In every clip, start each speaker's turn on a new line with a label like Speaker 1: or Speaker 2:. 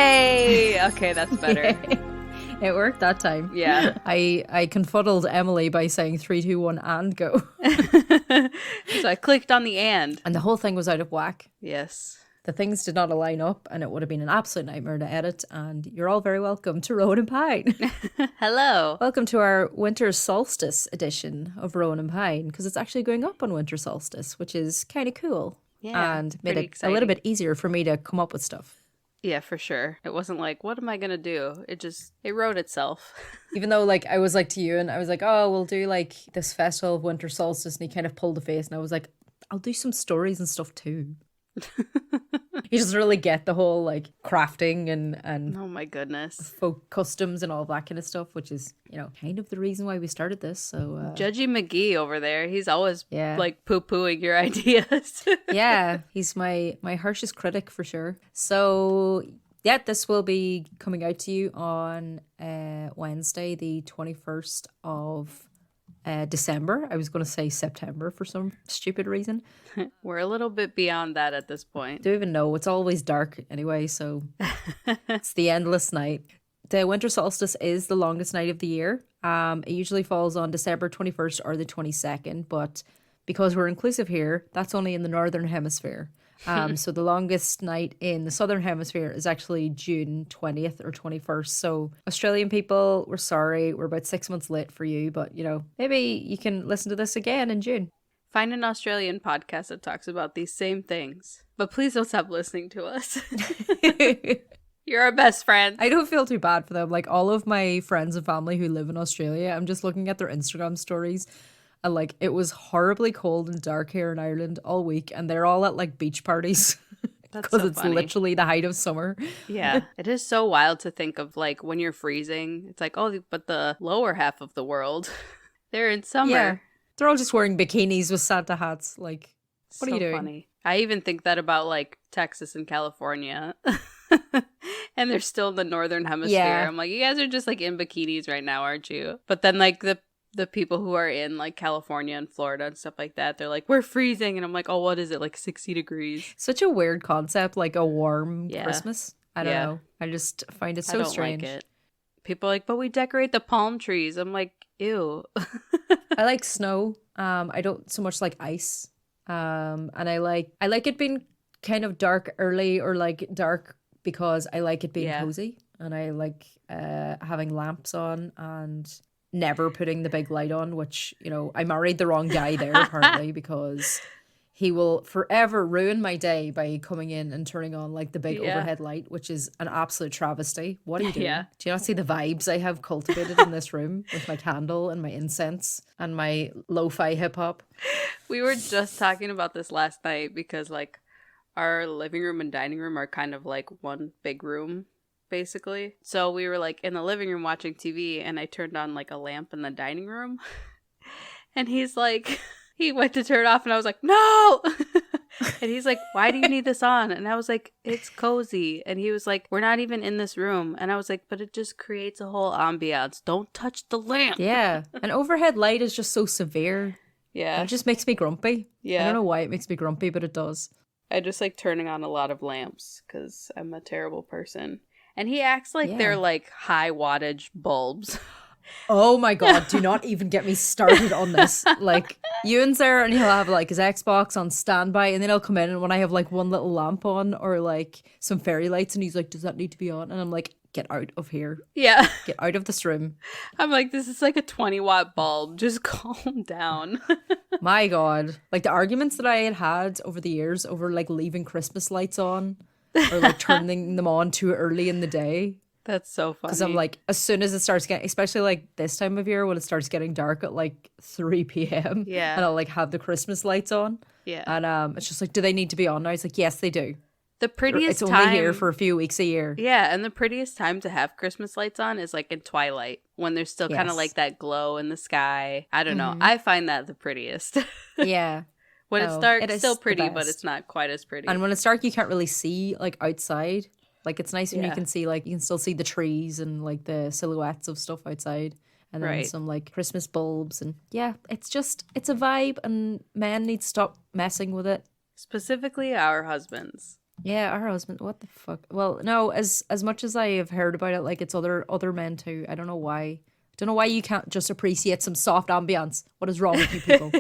Speaker 1: Yay! Okay, that's better.
Speaker 2: Yay. It worked that time.
Speaker 1: Yeah.
Speaker 2: I confuddled Emily by saying 3, 2, 1 and go.
Speaker 1: So I clicked on the and.
Speaker 2: And the whole thing was out of whack.
Speaker 1: Yes.
Speaker 2: The things did not align up and it would have been an absolute nightmare to edit. And you're all very welcome to Rowan and Pine.
Speaker 1: Hello.
Speaker 2: Welcome to our Winter Solstice edition of Rowan and Pine, because it's actually going up on Winter Solstice, which is kind of cool.
Speaker 1: Yeah,
Speaker 2: and made it
Speaker 1: exciting.
Speaker 2: a little bit easier for me to come up with stuff.
Speaker 1: Yeah, for sure. It wasn't like, what am I going to do? It wrote itself.
Speaker 2: Even though, like, I was like to you and I was like, oh, we'll do like this festival of Winter Solstice. And he kind of pulled a face and I was like, I'll do some stories and stuff too. You just really get the whole like crafting and
Speaker 1: Oh my goodness.
Speaker 2: folk customs and all that kind of stuff, which is, you know, kind of the reason why we started this. So
Speaker 1: Judgy McGee over there, he's always
Speaker 2: Yeah.
Speaker 1: like poo-pooing your ideas.
Speaker 2: yeah, he's my harshest critic for sure. So yeah, this will be coming out to you on Wednesday, the 21st of December. I was going to say September for some stupid reason.
Speaker 1: We're a little bit beyond that at this point.
Speaker 2: Don't even know. It's always dark anyway, so it's the endless night. The winter solstice is the longest night of the year. It usually falls on December 21st or the 22nd, but because we're inclusive here, that's only in the northern hemisphere. So the longest night in the southern hemisphere is actually June 20th or 21st. So Australian people, we're sorry. We're about 6 months late for you, but you know, maybe you can listen to this again in June.
Speaker 1: Find an Australian podcast that talks about these same things. But please don't stop listening to us. You're our best friend.
Speaker 2: I don't feel too bad for them. Like all of my friends and family who live in Australia, I'm just looking at their Instagram stories. And like it was horribly cold and dark here in Ireland all week, and they're all at like beach parties
Speaker 1: That's
Speaker 2: because
Speaker 1: so
Speaker 2: it's
Speaker 1: funny.
Speaker 2: literally the height of summer.
Speaker 1: Yeah, it is so wild to think of like when you're freezing. It's like, oh, but the lower half of the world, they're in summer.
Speaker 2: Yeah, they're all just wearing bikinis with Santa hats. Like, what are you doing?
Speaker 1: Funny. I even think that about like Texas and California. And they're still in the northern hemisphere.
Speaker 2: Yeah.
Speaker 1: I'm like, you guys are just like in bikinis right now, aren't you? But then like the people who are in like California and Florida and stuff like that, they're like, we're freezing. And I'm like, oh, what is it? Like 60 degrees.
Speaker 2: Such a weird concept, like a warm
Speaker 1: Yeah.
Speaker 2: Christmas. I don't know. I just find it so
Speaker 1: I don't
Speaker 2: strange.
Speaker 1: like it. People are like, but we decorate the palm trees. I'm like, ew.
Speaker 2: I like snow. I don't so much like ice. And I like it being kind of dark early or like dark because I like it being
Speaker 1: Yeah.
Speaker 2: cozy, and I like having lamps on and never putting the big light on, which, you know, I married the wrong guy there apparently, because he will forever ruin my day by coming in and turning on like the big
Speaker 1: Yeah.
Speaker 2: overhead light, which is an absolute travesty. What are you doing?
Speaker 1: Yeah.
Speaker 2: Do you not see the vibes I have cultivated in this room with my candle and my incense and my lo-fi hip hop?
Speaker 1: We were just talking about this last night because like our living room and dining room are kind of like one big room, basically. So we were like in the living room watching TV, and I turned on like a lamp in the dining room. And he's like, he went to turn it off and I was like, no! And he's like, why do you need this on? And I was like, it's cozy. And he was like, we're not even in this room. And I was like, but it just creates a whole ambiance. Don't touch the lamp.
Speaker 2: Yeah. An overhead light is just so severe.
Speaker 1: Yeah.
Speaker 2: It just makes me grumpy.
Speaker 1: Yeah.
Speaker 2: I don't know why it makes me grumpy, but it does.
Speaker 1: I just like turning on a lot of lamps because I'm a terrible person. And he acts like
Speaker 2: Yeah.
Speaker 1: they're like high wattage bulbs.
Speaker 2: Oh my god, do not even get me started on this. Like, Ewan's there and he'll have like his Xbox on standby, and then he'll come in and when I have like one little lamp on or like some fairy lights, and he's like, does that need to be on? And I'm like, get out of here.
Speaker 1: Yeah.
Speaker 2: Get out of this room.
Speaker 1: I'm like, this is like a 20-watt bulb. Just calm down.
Speaker 2: My god. Like the arguments that I had over the years over like leaving Christmas lights on or like turning them on too early in the day.
Speaker 1: That's so funny.
Speaker 2: Because I'm like, as soon as it starts getting, especially like this time of year when it starts getting dark at like 3 p.m.
Speaker 1: Yeah.
Speaker 2: And I'll like have the Christmas lights on.
Speaker 1: Yeah.
Speaker 2: And it's just like, do they need to be on now? It's like, yes, they do.
Speaker 1: The prettiest
Speaker 2: It's only
Speaker 1: time
Speaker 2: here for a few weeks a year.
Speaker 1: Yeah, and the prettiest time to have Christmas lights on is like in twilight when there's still kind of
Speaker 2: Yes.
Speaker 1: like that glow in the sky. I don't know. I find that the prettiest.
Speaker 2: Yeah.
Speaker 1: When it's
Speaker 2: Oh,
Speaker 1: dark,
Speaker 2: it
Speaker 1: it's
Speaker 2: is
Speaker 1: still
Speaker 2: the
Speaker 1: pretty, but
Speaker 2: best.
Speaker 1: it's not quite as pretty.
Speaker 2: And when it's dark, you can't really see like outside. Like it's nice when you
Speaker 1: Yeah.
Speaker 2: can see like, you can still see the trees and like the silhouettes of stuff outside. And then
Speaker 1: Right.
Speaker 2: some like Christmas bulbs. And yeah, it's a vibe, and men need to stop messing with it.
Speaker 1: Specifically our husbands.
Speaker 2: Yeah, our husband. What the fuck? Well, no. As much as I have heard about it, like it's other men too. I don't know why. I don't know why you can't just appreciate some soft ambience. What is wrong with you people?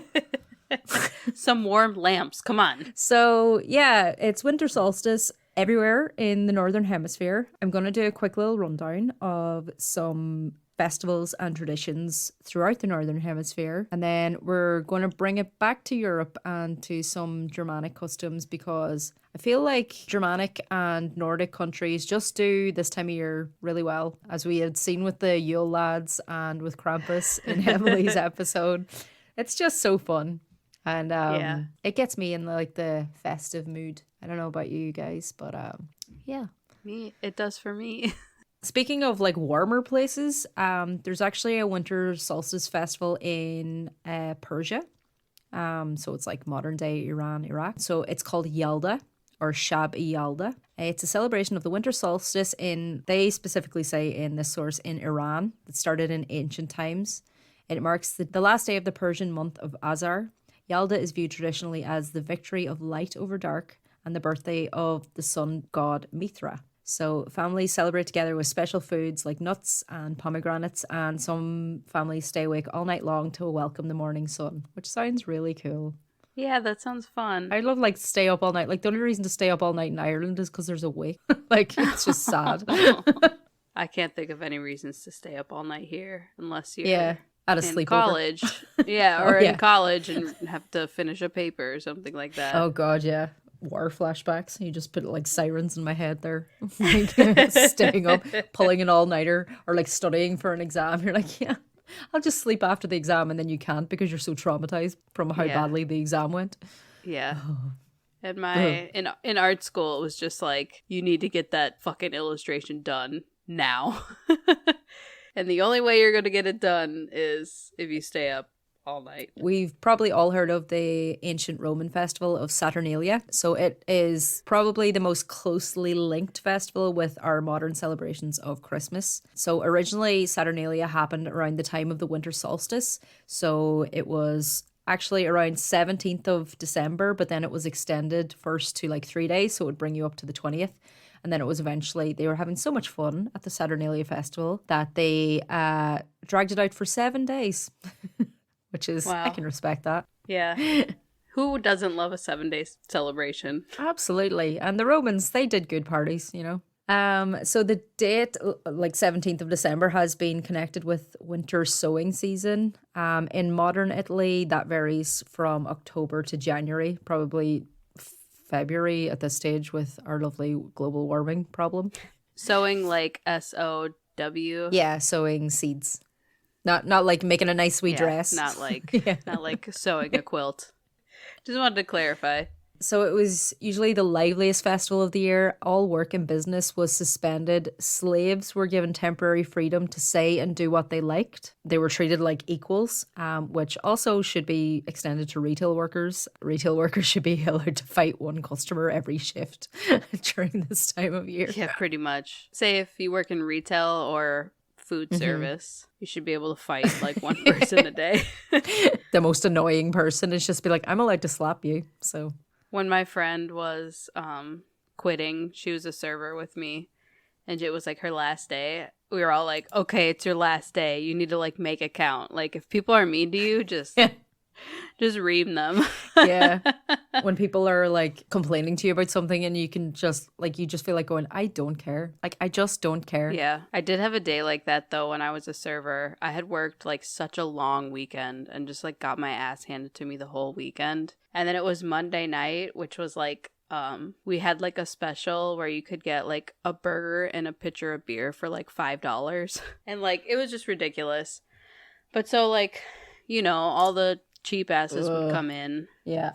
Speaker 1: Some warm lamps. Come on.
Speaker 2: So yeah, it's winter solstice everywhere in the northern hemisphere. I'm gonna do a quick little rundown of some festivals and traditions throughout the northern hemisphere, and then we're going to bring it back to Europe and to some Germanic customs, because I feel like Germanic and Nordic countries just do this time of year really well, as we had seen with the Yule lads and with Krampus in Emily's episode. It's just so fun. And
Speaker 1: Yeah.
Speaker 2: it gets me in like the festive mood. I don't know about you guys, but yeah.
Speaker 1: It does for me.
Speaker 2: Speaking of like warmer places, there's actually a winter solstice festival in Persia. So it's like modern day Iran, Iraq. So it's called Yalda or Shab-i-Yalda. It's a celebration of the winter solstice they specifically say in this source, in Iran. It started in ancient times. It marks the last day of the Persian month of Azar. Yalda is viewed traditionally as the victory of light over dark and the birthday of the sun god Mithra. So families celebrate together with special foods like nuts and pomegranates, and some families stay awake all night long to welcome the morning sun, which sounds really cool.
Speaker 1: Yeah, that sounds fun.
Speaker 2: I love like stay up all night. Like the only reason to stay up all night in Ireland is because there's a wake. Like it's just sad.
Speaker 1: I can't think of any reasons to stay up all night here unless you're
Speaker 2: Yeah, at a
Speaker 1: in
Speaker 2: sleepover.
Speaker 1: college. Yeah, or in college and have to finish a paper or something like that.
Speaker 2: Oh god, yeah. War flashbacks. You just put like sirens in my head there. Like staying up, pulling an all-nighter, or like studying for an exam. You're like, yeah, I'll just sleep after the exam, and then you can't because you're so traumatized from how badly the exam went.
Speaker 1: Yeah. At my in art school, it was just like, you need to get that fucking illustration done now. And the only way you're going to get it done is if you stay up all night.
Speaker 2: We've probably all heard of the ancient Roman festival of Saturnalia. So it is probably the most closely linked festival with our modern celebrations of Christmas. So originally Saturnalia happened around the time of the winter solstice. So it was actually around 17th of December, but then it was extended first to like 3 days. So it would bring you up to the 20th. And then it was eventually, they were having so much fun at the Saturnalia festival that they dragged it out for 7 days. Which is, I can respect that.
Speaker 1: Yeah. Who doesn't love a 7-day celebration?
Speaker 2: Absolutely. And the Romans, they did good parties, you know. So the date, like 17th of December, has been connected with winter sowing season. In modern Italy, that varies from October to January, probably February at this stage with our lovely global warming problem.
Speaker 1: Sowing like SOW?
Speaker 2: Yeah, sowing seeds. Not like making a nice wee dress.
Speaker 1: Not like not like sewing a quilt. Just wanted to clarify.
Speaker 2: So it was usually the liveliest festival of the year. All work and business was suspended. Slaves were given temporary freedom to say and do what they liked. They were treated like equals, which also should be extended to retail workers. Retail workers should be allowed to fight one customer every shift during this time of year.
Speaker 1: Yeah, pretty much. Say if you work in retail or food service, you should be able to fight like one person a day.
Speaker 2: The most annoying person is just be like, I'm allowed to slap you. So
Speaker 1: when my friend was quitting, she was a server with me, and it was like her last day. We were all like, okay, it's your last day, you need to like make it count. Like if people are mean to you, just ream them.
Speaker 2: Yeah. When people are like complaining to you about something and you can just like, you just feel like going, I don't care. Like, I just don't care.
Speaker 1: Yeah. I did have a day like that though when I was a server. I had worked like such a long weekend and just like got my ass handed to me the whole weekend. And then it was Monday night, which was like, we had like a special where you could get like a burger and a pitcher of beer for like $5. And like, it was just ridiculous. But so like, you know, all the cheap asses would come in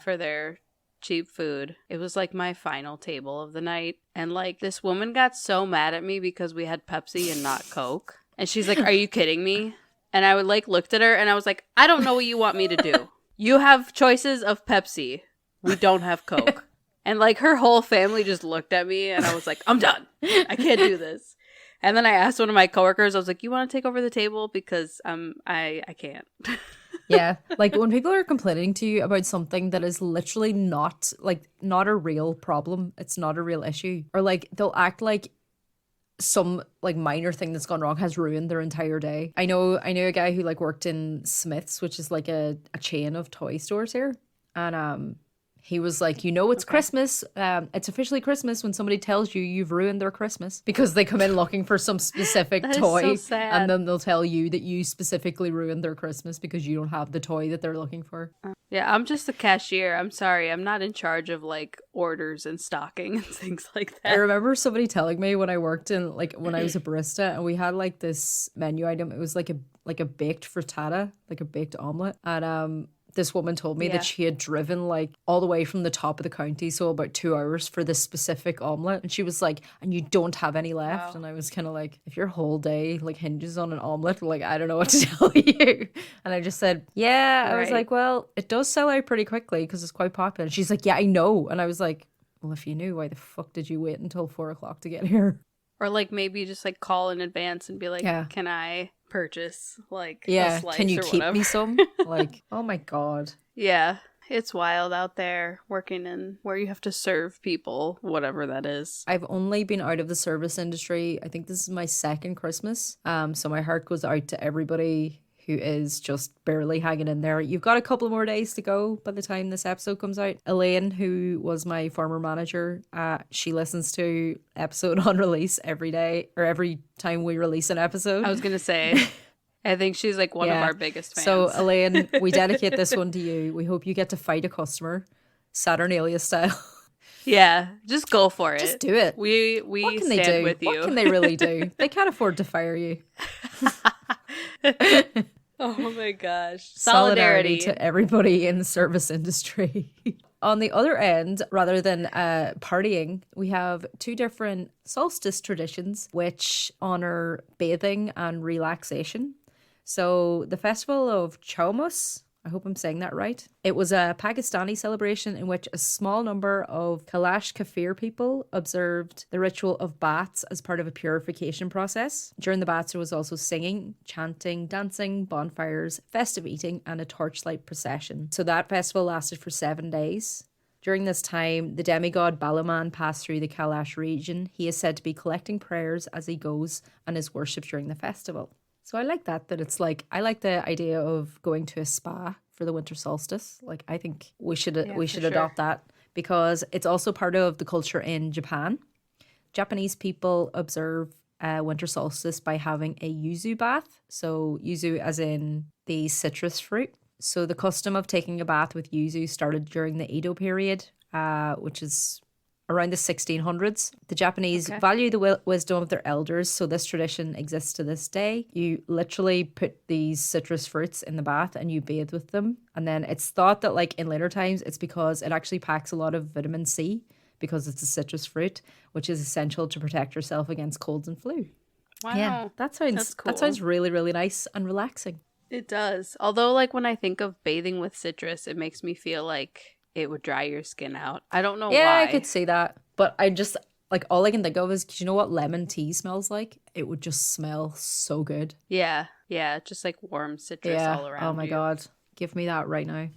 Speaker 1: for their cheap food. It was like my final table of the night. And like this woman got so mad at me because we had Pepsi and not Coke. And she's like, are you kidding me? And I would like looked at her and I was like, I don't know what you want me to do. You have choices of Pepsi. We don't have Coke. And like her whole family just looked at me and I was like, I'm done. I can't do this. And then I asked one of my coworkers, I was like, you want to take over the table? Because I can't.
Speaker 2: Yeah, like when people are complaining to you about something that is literally not like not a real problem, it's not a real issue, or like they'll act like some like minor thing that's gone wrong has ruined their entire day. I knew a guy who like worked in Smith's, which is like a chain of toy stores here, and he was like, you know, it's Christmas. It's officially Christmas when somebody tells you you've ruined their Christmas, because they come in looking for some specific
Speaker 1: That is
Speaker 2: toy,
Speaker 1: so sad.
Speaker 2: and then they'll tell you that you specifically ruined their Christmas because you don't have the toy that they're looking for.
Speaker 1: Yeah, I'm just the cashier. I'm sorry. I'm not in charge of like orders and stocking and things like
Speaker 2: I
Speaker 1: that.
Speaker 2: remember somebody telling me when I worked in like when I was a barista, and we had like this menu item. It was like a baked frittata, like a baked omelet, and this woman told me that she had driven like all the way from the top of the county, so about 2 hours, for this specific omelet. And she was like, and you don't have any left. Wow. And I was kind of like, if your whole day like hinges on an omelet, like, I don't know what to tell you. And I just said, yeah. I was like, well, it does sell out pretty quickly because it's quite popular. And she's like, yeah, I know. And I was like, well, if you knew, why the fuck did you wait until 4 o'clock to get here?
Speaker 1: Or like maybe just like call in advance and be like, can I purchase like a slice,
Speaker 2: can you
Speaker 1: or
Speaker 2: keep
Speaker 1: whatever?
Speaker 2: me some? Like, oh my God.
Speaker 1: Yeah, it's wild out there working in where you have to serve people, whatever that is.
Speaker 2: I've only been out of the service industry. I think this is my second Christmas. So my heart goes out to everybody who is just barely hanging in there. You've got a couple more days to go by the time this episode comes out. Elaine, who was my former manager, she listens to episode on release every day, or every time we release an episode.
Speaker 1: I was going to say, I think she's like one of our biggest fans.
Speaker 2: So Elaine, we dedicate this one to you. We hope you get to fight a customer, Saturnalia style.
Speaker 1: Yeah, just go for it.
Speaker 2: Just do it.
Speaker 1: We
Speaker 2: what can
Speaker 1: stand
Speaker 2: they do?
Speaker 1: with you.
Speaker 2: What can they really do? They can't afford to fire you.
Speaker 1: Oh my gosh.
Speaker 2: Solidarity to everybody in the service industry. On the other end, rather than partying, we have two different solstice traditions which honor bathing and relaxation. So the festival of Chaumas, I hope I'm saying that right. It was a Pakistani celebration in which a small number of Kailash Kafir people observed the ritual of baths as part of a purification process. During the baths, there was also singing, chanting, dancing, bonfires, festive eating, and a torchlight procession. So that festival lasted for 7 days. During this time, the demigod Balaman passed through the Kailash region. He is said to be collecting prayers as he goes and is worshipped during the festival. So I like that it's like, I like the idea of going to a spa for the winter solstice. Like, I think we should adopt that, because it's also part of the culture in Japan. Japanese people observe winter solstice by having a yuzu bath. So yuzu as in the citrus fruit. So the custom of taking a bath with yuzu started during the Edo period, which is around the 1600s. The Japanese value the wisdom of their elders, so this tradition exists to this day. You literally put these citrus fruits in the bath and you bathe with them. And then it's thought that like in later times, it's because it actually packs a lot of vitamin C, because it's a citrus fruit, which is essential to protect yourself against colds and flu.
Speaker 1: Wow.
Speaker 2: Yeah, that's cool. That sounds really, really nice and relaxing.
Speaker 1: It does. Although like when I think of bathing with citrus, it makes me feel like it would dry your skin out. I don't know why.
Speaker 2: Yeah, I could see that. But I just, like, all I can think of is, do you know what lemon tea smells like? It would just smell so good.
Speaker 1: Yeah. Yeah. Just like warm citrus all around.
Speaker 2: Oh my God. Give me that right now.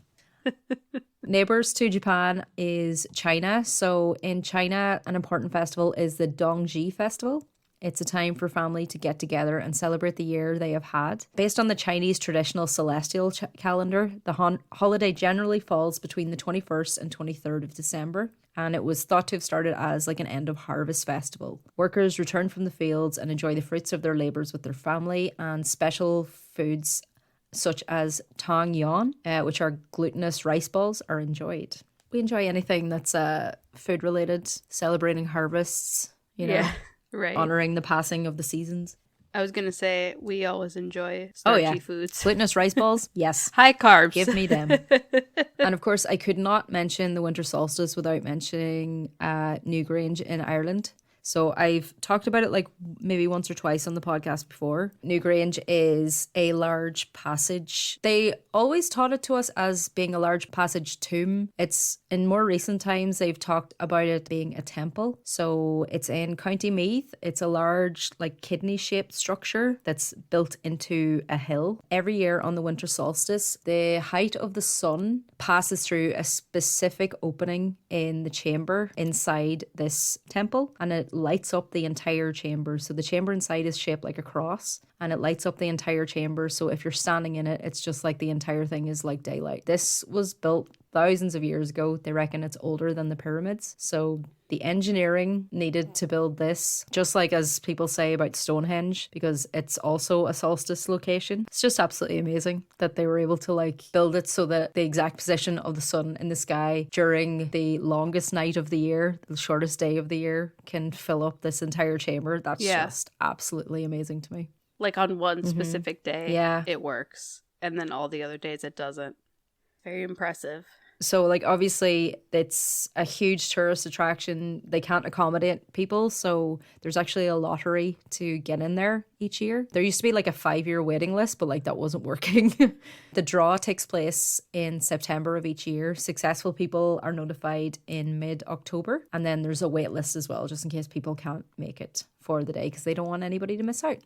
Speaker 2: Neighbors to Japan is China. So in China, an important festival is the Dongji Festival. It's a time for family to get together and celebrate the year they have had. Based on the Chinese traditional celestial calendar, the holiday generally falls between the 21st and 23rd of December, and it was thought to have started as like an end of harvest festival. Workers return from the fields and enjoy the fruits of their labors with their family, and special foods such as tang yon, which are glutinous rice balls, are enjoyed. We enjoy anything that's food related, celebrating harvests, you know. Yeah. Right. Honoring the passing of the seasons.
Speaker 1: I was going to say, we always enjoy starchy foods.
Speaker 2: Glutinous rice balls? Yes.
Speaker 1: High carbs.
Speaker 2: Give me them. And of course, I could not mention the winter solstice without mentioning Newgrange in Ireland. So I've talked about it like maybe once or twice on the podcast before. Newgrange is a large passage. They always taught it to us as being a large passage tomb. It's in more recent times they've talked about it being a temple. So it's in County Meath. It's a large like kidney shaped structure that's built into a hill. Every year on the winter solstice, the height of the sun passes through a specific opening in the chamber inside this temple, and it lights up the entire chamber. So the chamber inside is shaped like a cross, and it lights up the entire chamber. So if you're standing in it, it's just like the entire thing is like daylight. This was built thousands of years ago. They reckon it's older than the pyramids. So the engineering needed to build this, just like as people say about Stonehenge, because it's also a solstice location. It's just absolutely amazing that they were able to like build it so that the exact position of the sun in the sky during the longest night of the year, the shortest day of the year, can fill up this entire chamber. That's just absolutely amazing to me.
Speaker 1: Like on one specific day,
Speaker 2: Yeah.
Speaker 1: it works. And then all the other days it doesn't. Very impressive.
Speaker 2: So, like, obviously, it's a huge tourist attraction. They can't accommodate people. So, there's actually a lottery to get in there each year. There used to be like a 5-year waiting list, but like that wasn't working. The draw takes place in September of each year. Successful people are notified in mid-October. And then there's a wait list as well, just in case people can't make it for the day because they don't want anybody to miss out.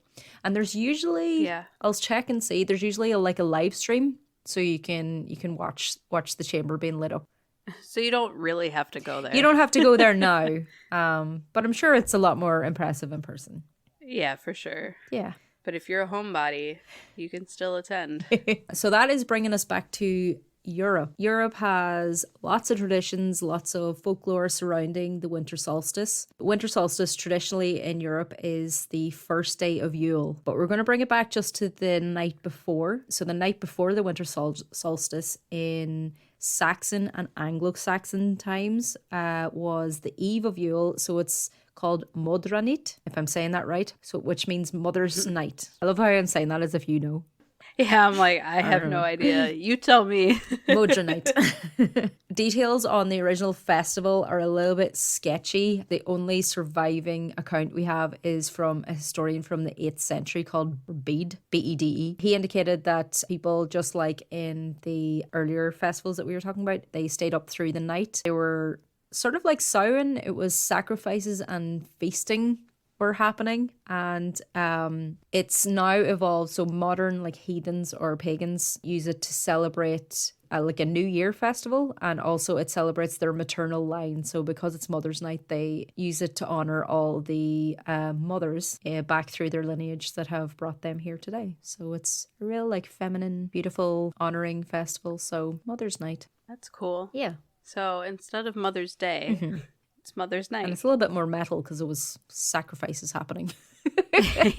Speaker 2: And there's usually, I'll check and see, there's usually a live stream. So you can watch the chamber being lit up.
Speaker 1: So you don't really have to go there.
Speaker 2: You don't have to go there now. But I'm sure it's a lot more impressive in person.
Speaker 1: Yeah, for sure.
Speaker 2: Yeah.
Speaker 1: But if you're a homebody, you can still attend.
Speaker 2: So that is bringing us back to Europe. Europe has lots of traditions, lots of folklore surrounding the winter solstice. Winter solstice traditionally in Europe is the first day of Yule, but we're going to bring it back just to the night before. So the night before the winter solstice in Saxon and Anglo-Saxon times was the eve of Yule. So it's called Modranit, if I'm saying that right. So which means Mother's Night. I love how I'm saying that as if you know.
Speaker 1: Yeah, I'm like, I have no idea. You tell me.
Speaker 2: Modranite. Details on the original festival are a little bit sketchy. The only surviving account we have is from a historian from the 8th century called Bede, B-E-D-E. He indicated that people, just like in the earlier festivals that we were talking about, they stayed up through the night. They were sort of like Samhain. It was sacrifices and feasting were happening, and it's now evolved. So modern like heathens or pagans use it to celebrate like a New Year festival, and also it celebrates their maternal line. So because it's Mother's Night, they use it to honor all the mothers back through their lineage that have brought them here today. So it's a real like feminine, beautiful honoring festival. So Mother's Night.
Speaker 1: That's cool.
Speaker 2: Yeah.
Speaker 1: So instead of Mother's Day, it's Mother's Night.
Speaker 2: And it's a little bit more metal because it was sacrifices happening.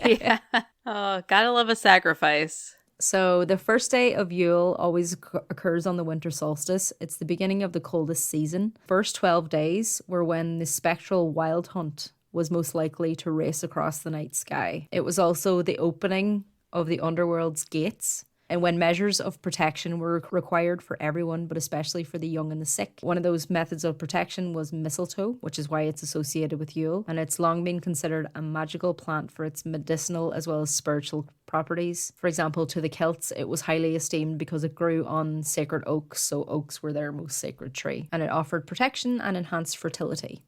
Speaker 1: Yeah. Oh, gotta love a sacrifice.
Speaker 2: So the first day of Yule always occurs on the winter solstice. It's the beginning of the coldest season. First 12 days were when the spectral wild hunt was most likely to race across the night sky. It was also the opening of the underworld's gates, and when measures of protection were required for everyone, but especially for the young and the sick. One of those methods of protection was mistletoe, which is why it's associated with Yule, and it's long been considered a magical plant for its medicinal as well as spiritual properties. For example, to the Celts, it was highly esteemed because it grew on sacred oaks, so oaks were their most sacred tree, and it offered protection and enhanced fertility.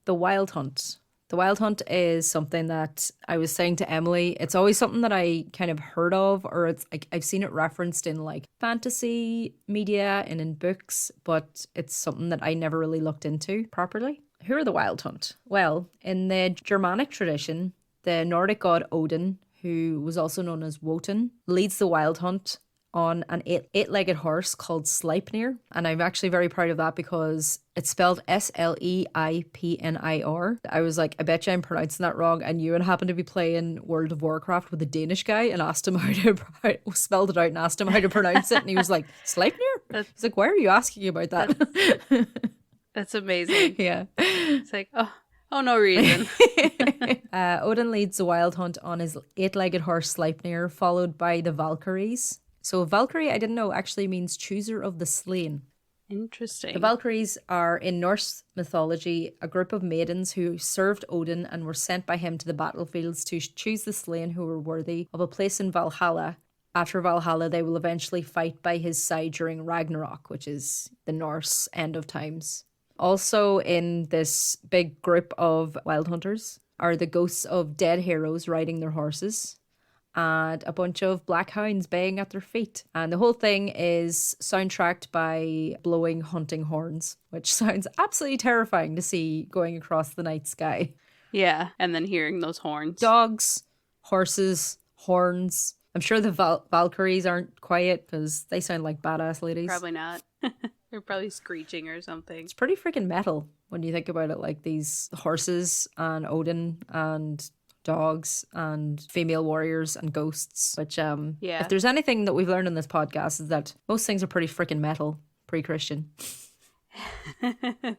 Speaker 2: The wild hunt. The wild hunt is something that I was saying to Emily, it's always something that I kind of heard of, or it's like I've seen it referenced in like fantasy media and in books, but it's something that I never really looked into properly. Who are the wild hunt? Well, in the Germanic tradition, the Nordic god Odin, who was also known as Wotan, leads the wild hunt on an eight-legged horse called Sleipnir. And I'm actually very proud of that because it's spelled Sleipnir. I was like, I bet you I'm pronouncing that wrong. And you happened to be playing World of Warcraft with a Danish guy and asked him how to spelled it out and asked him how to pronounce it. And he was like, Sleipnir? He's like, why are you asking about that?
Speaker 1: That's amazing.
Speaker 2: Yeah.
Speaker 1: It's like, oh, no reason.
Speaker 2: Odin leads the wild hunt on his eight-legged horse Sleipnir, followed by the Valkyries. So Valkyrie, I didn't know, actually means chooser of the slain.
Speaker 1: Interesting.
Speaker 2: The Valkyries are, in Norse mythology, a group of maidens who served Odin and were sent by him to the battlefields to choose the slain who were worthy of a place in Valhalla. After Valhalla, they will eventually fight by his side during Ragnarok, which is the Norse end of times. Also in this big group of wild hunters are the ghosts of dead heroes riding their horses, and a bunch of black hounds baying at their feet. And the whole thing is soundtracked by blowing hunting horns, which sounds absolutely terrifying to see going across the night sky.
Speaker 1: Yeah, and then hearing those horns.
Speaker 2: Dogs, horses, horns. I'm sure the Valkyries aren't quiet because they sound like badass ladies.
Speaker 1: Probably not. They're probably screeching or something.
Speaker 2: It's pretty freaking metal when you think about it, like these horses and Odin and dogs and female warriors and ghosts, which if there's anything that we've learned in this podcast is that most things are pretty freaking metal pre-Christian.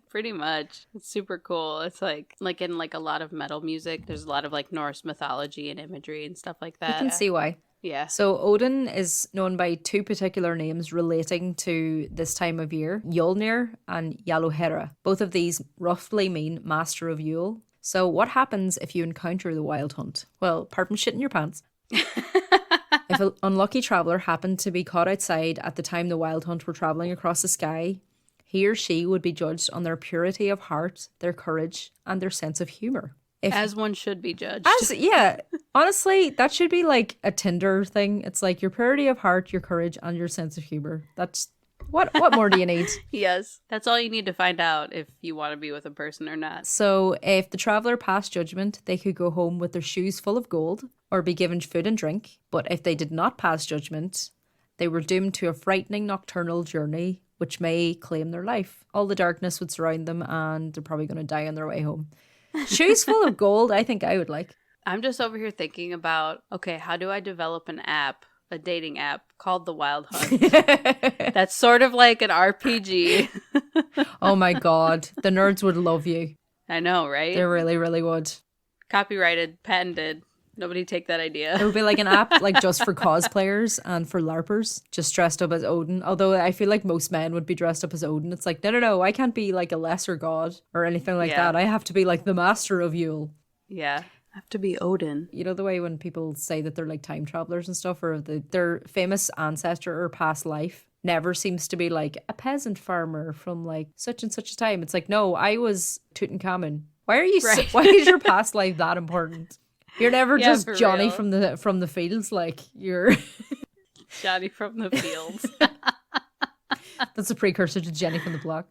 Speaker 1: Pretty much. It's super cool. It's like in like a lot of metal music, there's a lot of like Norse mythology and imagery and stuff like that.
Speaker 2: You can see why.
Speaker 1: Yeah.
Speaker 2: So Odin is known by two particular names relating to this time of year, Yulnir and Yalohera. Both of these roughly mean master of Yule. So what happens if you encounter the wild hunt? Well, apart from shitting your pants, if an unlucky traveller happened to be caught outside at the time the wild hunt were travelling across the sky, he or she would be judged on their purity of heart, their courage, and their sense of humour.
Speaker 1: As one should be judged.
Speaker 2: Yeah. Honestly, that should be like a Tinder thing. It's like your purity of heart, your courage, and your sense of humour. That's... What more do you need?
Speaker 1: Yes. That's all you need to find out if you want to be with a person or not.
Speaker 2: So if the traveller passed judgment, they could go home with their shoes full of gold or be given food and drink. But if they did not pass judgment, they were doomed to a frightening nocturnal journey which may claim their life. All the darkness would surround them and they're probably going to die on their way home. Shoes full of gold, I think I would like.
Speaker 1: I'm just over here thinking about, okay, how do I develop an app, a dating app called The Wild Hunt? That's sort of like an RPG.
Speaker 2: Oh my God. The nerds would love you.
Speaker 1: I know, right?
Speaker 2: They really, really would.
Speaker 1: Copyrighted, patented. Nobody take that idea.
Speaker 2: It would be like an app like just for cosplayers and for LARPers, just dressed up as Odin. Although I feel like most men would be dressed up as Odin. It's like, no, I can't be like a lesser god or anything like that. I have to be like the master of Yule.
Speaker 1: Yeah. I have to be Odin.
Speaker 2: You know the way when people say that they're like time travelers and stuff, or their famous ancestor or past life never seems to be like a peasant farmer from like such and such a time. It's like, no, I was Tutankhamun. Why are you?
Speaker 1: Right.
Speaker 2: Why is your past life that important? You're never just Johnny
Speaker 1: real.
Speaker 2: from the fields, like you're
Speaker 1: Johnny from the fields.
Speaker 2: That's a precursor to Jenny from the block.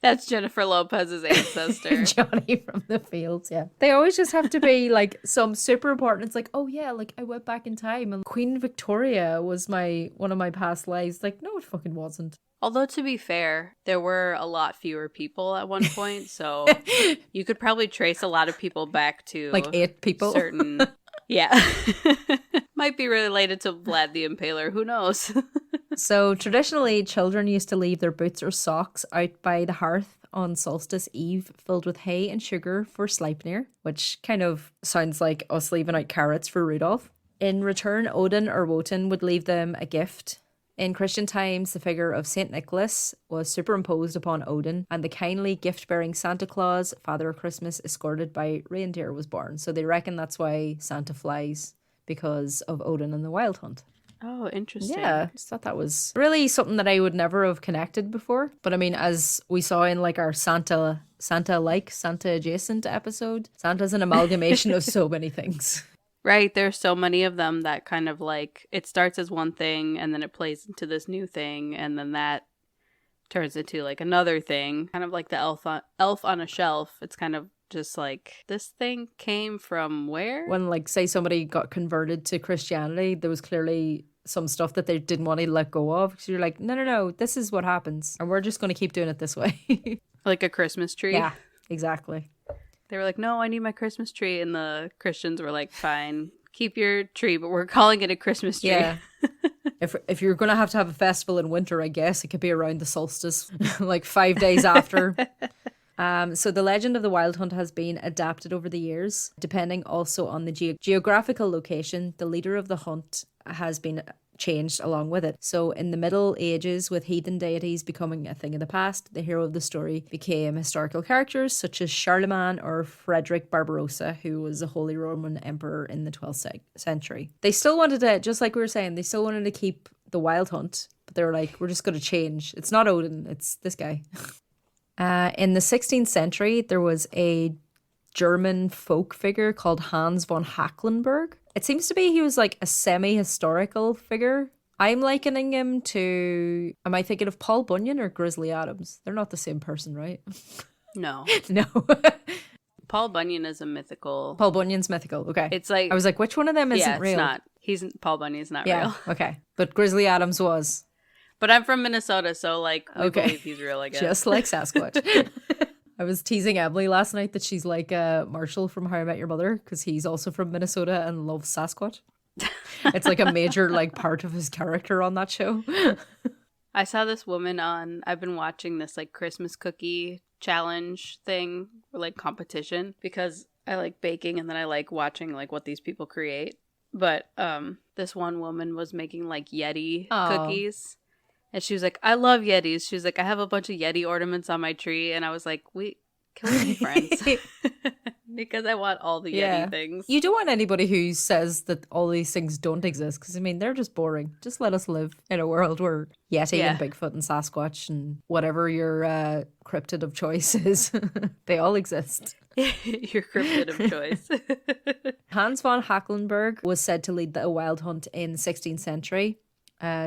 Speaker 1: That's Jennifer Lopez's ancestor.
Speaker 2: Johnny from the fields, yeah. They always just have to be like some super important. It's like, oh yeah, like I went back in time and Queen Victoria was one of my past lives. Like, no, it fucking wasn't.
Speaker 1: Although, to be fair, there were a lot fewer people at one point, so you could probably trace a lot of people back to...
Speaker 2: Like 8 people?
Speaker 1: Certain... Yeah. Might be related to Vlad the Impaler, who knows?
Speaker 2: So, traditionally, children used to leave their boots or socks out by the hearth on Solstice Eve, filled with hay and sugar for Sleipnir, which kind of sounds like us leaving out carrots for Rudolph. In return, Odin or Wotan would leave them a gift. In Christian times, the figure of St. Nicholas was superimposed upon Odin, and the kindly gift-bearing Santa Claus, Father of Christmas, escorted by reindeer, was born. So they reckon that's why Santa flies, because of Odin and the Wild Hunt.
Speaker 1: Oh, interesting.
Speaker 2: Yeah, I just thought that was really something that I would never have connected before. But I mean, as we saw in like our Santa adjacent episode, Santa's an amalgamation of so many things.
Speaker 1: Right, there's so many of them that kind of like, it starts as one thing and then it plays into this new thing and then that turns into like another thing. Kind of like the elf on a shelf. It's kind of just like, this thing came from where?
Speaker 2: When like, say somebody got converted to Christianity, there was clearly some stuff that they didn't want to let go of. So you're like, no, this is what happens. And we're just going to keep doing it this way.
Speaker 1: Like a Christmas tree?
Speaker 2: Yeah, exactly.
Speaker 1: They were like, no, I need my Christmas tree. And the Christians were like, fine, keep your tree, but we're calling it a Christmas tree.
Speaker 2: Yeah. If you're going to have a festival in winter, I guess it could be around the solstice, like 5 days after. So the legend of the Wild Hunt has been adapted over the years, depending also on the geographical location. The leader of the hunt has been changed along with it. So in the Middle Ages, with heathen deities becoming a thing of the past, the hero of the story became historical characters such as Charlemagne or Frederick Barbarossa, who was a Holy Roman Emperor in the 12th century. They still wanted to, just like we were saying, they still wanted to keep the Wild Hunt, but they were like, we're just going to change. It's not Odin, it's this guy. In the 16th century, there was a German folk figure called Hans von Hacklenberg. It seems to be he was like a semi-historical figure. I'm likening him to... Am I thinking of Paul Bunyan or Grizzly Adams? They're not the same person, right?
Speaker 1: No.
Speaker 2: No.
Speaker 1: Paul Bunyan is a mythical...
Speaker 2: Paul Bunyan's mythical, okay.
Speaker 1: It's like...
Speaker 2: I was like, which one of them isn't real?
Speaker 1: Yeah, it's not. Paul Bunyan's not real.
Speaker 2: Okay. But Grizzly Adams was.
Speaker 1: But I'm from Minnesota, so like, we believe he's real, I guess.
Speaker 2: Just like Sasquatch. I was teasing Emily last night that she's like Marshall from How I Met Your Mother, because he's also from Minnesota and loves Sasquatch. It's like a major like part of his character on that show.
Speaker 1: I saw this woman on... I've been watching this like Christmas cookie challenge thing, or like competition, because I like baking and then I like watching like what these people create. But this one woman was making like Yeti cookies. And she was like, I love Yetis. She was like, I have a bunch of Yeti ornaments on my tree. And I was like, can we be friends? Because I want all the Yeti things.
Speaker 2: You don't want anybody who says that all these things don't exist. Because, I mean, they're just boring. Just let us live in a world where Yeti and Bigfoot and Sasquatch and whatever your cryptid of choice is, they all exist.
Speaker 1: Your cryptid of choice.
Speaker 2: Hans von Hacklenberg was said to lead the wild hunt in the 16th century.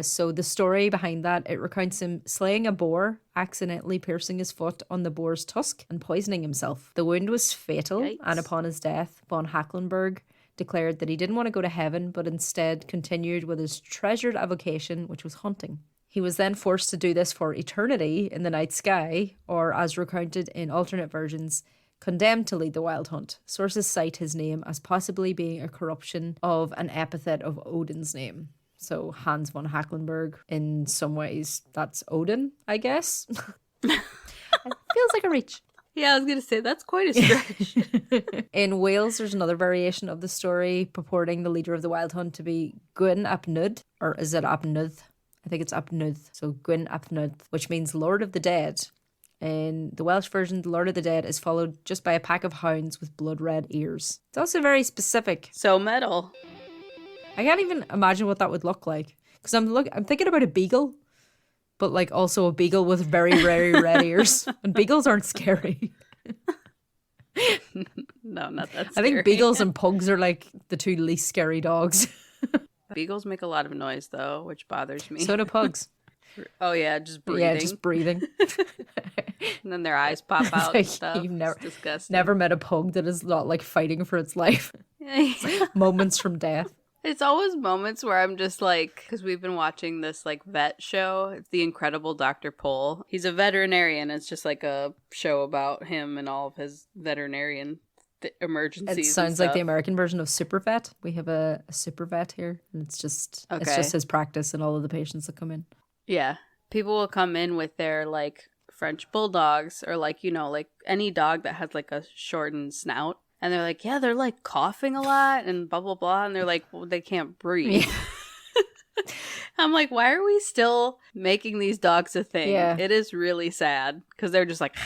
Speaker 2: So the story behind that, it recounts him slaying a boar, accidentally piercing his foot on the boar's tusk and poisoning himself. The wound was fatal. Yikes. And upon his death, von Hacklenberg declared that he didn't want to go to heaven, but instead continued with his treasured avocation, which was hunting. He was then forced to do this for eternity in the night sky, or as recounted in alternate versions, condemned to lead the wild hunt. Sources cite his name as possibly being a corruption of an epithet of Odin's name. So Hans von Hacklenberg, in some ways, that's Odin, I guess. It feels like a reach.
Speaker 1: Yeah, I was going to say, that's quite a stretch.
Speaker 2: In Wales, there's another variation of the story purporting the leader of the wild hunt to be Gwyn ap Nudd, or is it ap Nudd? I think it's ap Nudd. So Gwyn ap Nudd, which means Lord of the Dead. In the Welsh version, the Lord of the Dead is followed just by a pack of hounds with blood-red ears. It's also very specific.
Speaker 1: So metal.
Speaker 2: I can't even imagine what that would look like. Because I'm thinking about a beagle, but like also a beagle with very, very red ears. And beagles aren't scary.
Speaker 1: No, not that scary.
Speaker 2: I think beagles and pugs are like the two least scary dogs.
Speaker 1: Beagles make a lot of noise though, which bothers me.
Speaker 2: So do pugs.
Speaker 1: Oh yeah, just breathing.
Speaker 2: Yeah, just breathing.
Speaker 1: And then their eyes pop out and stuff.
Speaker 2: You've
Speaker 1: it's disgusting.
Speaker 2: Never met a pug that is not like fighting for its life. Like moments from death.
Speaker 1: It's always moments where I'm just like, because we've been watching this like vet show. It's The Incredible Dr. Pol. He's a veterinarian. It's just like a show about him and all of his veterinarian emergencies.
Speaker 2: It sounds like the American version of Super Vet. We have a Super Vet here, and it's just his practice and all of the patients that come in.
Speaker 1: Yeah. People will come in with their like French bulldogs or like, you know, like any dog that has like a shortened snout. And they're like, yeah, they're like coughing a lot and blah, blah, blah. And they're like, well, they can't breathe. Yeah. I'm like, why are we still making these dogs a thing? Yeah. It is really sad because they're just like.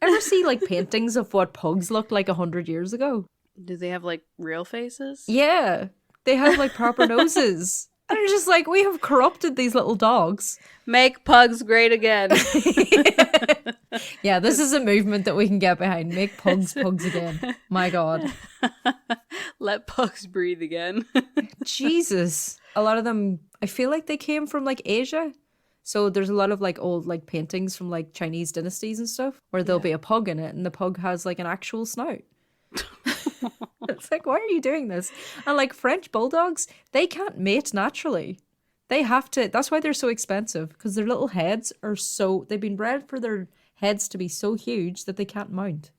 Speaker 2: Ever see like paintings of what pugs looked like 100 years ago?
Speaker 1: Do they have like real faces?
Speaker 2: Yeah. They have like proper noses. And it's just like, we have corrupted these little dogs.
Speaker 1: Make pugs great again.
Speaker 2: Yeah, this is a movement that we can get behind. Make pugs again. My God.
Speaker 1: Let pugs breathe again.
Speaker 2: Jesus. A lot of them, I feel like they came from like Asia. So there's a lot of like old like paintings from like Chinese dynasties and stuff where there'll be a pug in it and the pug has like an actual snout. It's like, why are you doing this? And like French bulldogs, they can't mate naturally. They have to. That's why they're so expensive, because their little heads are so. They've been bred for their heads to be so huge that they can't mount.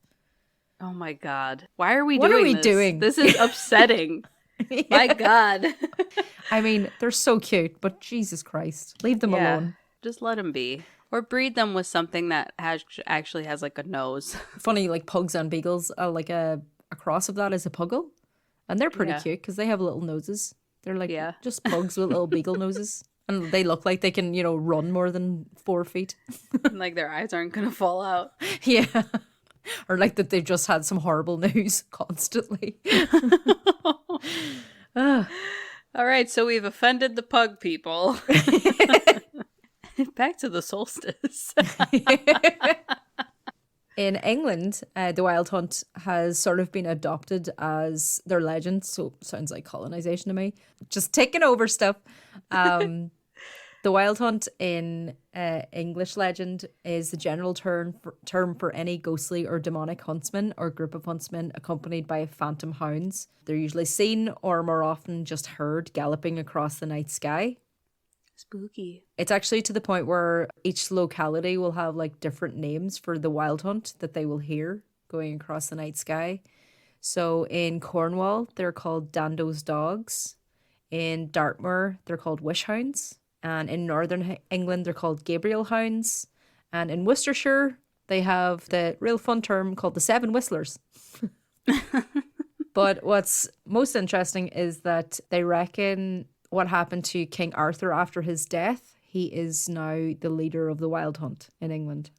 Speaker 1: Oh my God! Why are we
Speaker 2: what
Speaker 1: doing
Speaker 2: are we
Speaker 1: this?
Speaker 2: doing?
Speaker 1: This is upsetting. Yeah. My God.
Speaker 2: I mean, they're so cute, but Jesus Christ, leave them alone.
Speaker 1: Just let them be. Or breed them with something that actually has like a nose.
Speaker 2: Funny, like pugs and beagles, like a cross of that is a puggle. And they're pretty cute because they have little noses. They're like
Speaker 1: Yeah.
Speaker 2: just pugs with little beagle noses. And they look like they can, run more than 4 feet.
Speaker 1: Like their eyes aren't going to fall out.
Speaker 2: Yeah. Or like that they've just had some horrible news constantly.
Speaker 1: All right, so we've offended the pug people. Back to the solstice.
Speaker 2: In England, the Wild Hunt has sort of been adopted as their legend. So sounds like colonization to me. Just taking over stuff. The Wild Hunt in English legend is the general term for any ghostly or demonic huntsman or group of huntsmen accompanied by phantom hounds. They're usually seen or more often just heard galloping across the night sky.
Speaker 1: Spooky.
Speaker 2: It's actually to the point where each locality will have like different names for the Wild Hunt that they will hear going across the night sky. So in Cornwall, they're called Dando's dogs. In Dartmoor, they're called wish hounds. And in Northern England, they're called Gabriel hounds. And in Worcestershire, they have the real fun term called the Seven Whistlers. But what's most interesting is that they reckon what happened to King Arthur after his death, he is now the leader of the Wild Hunt in England.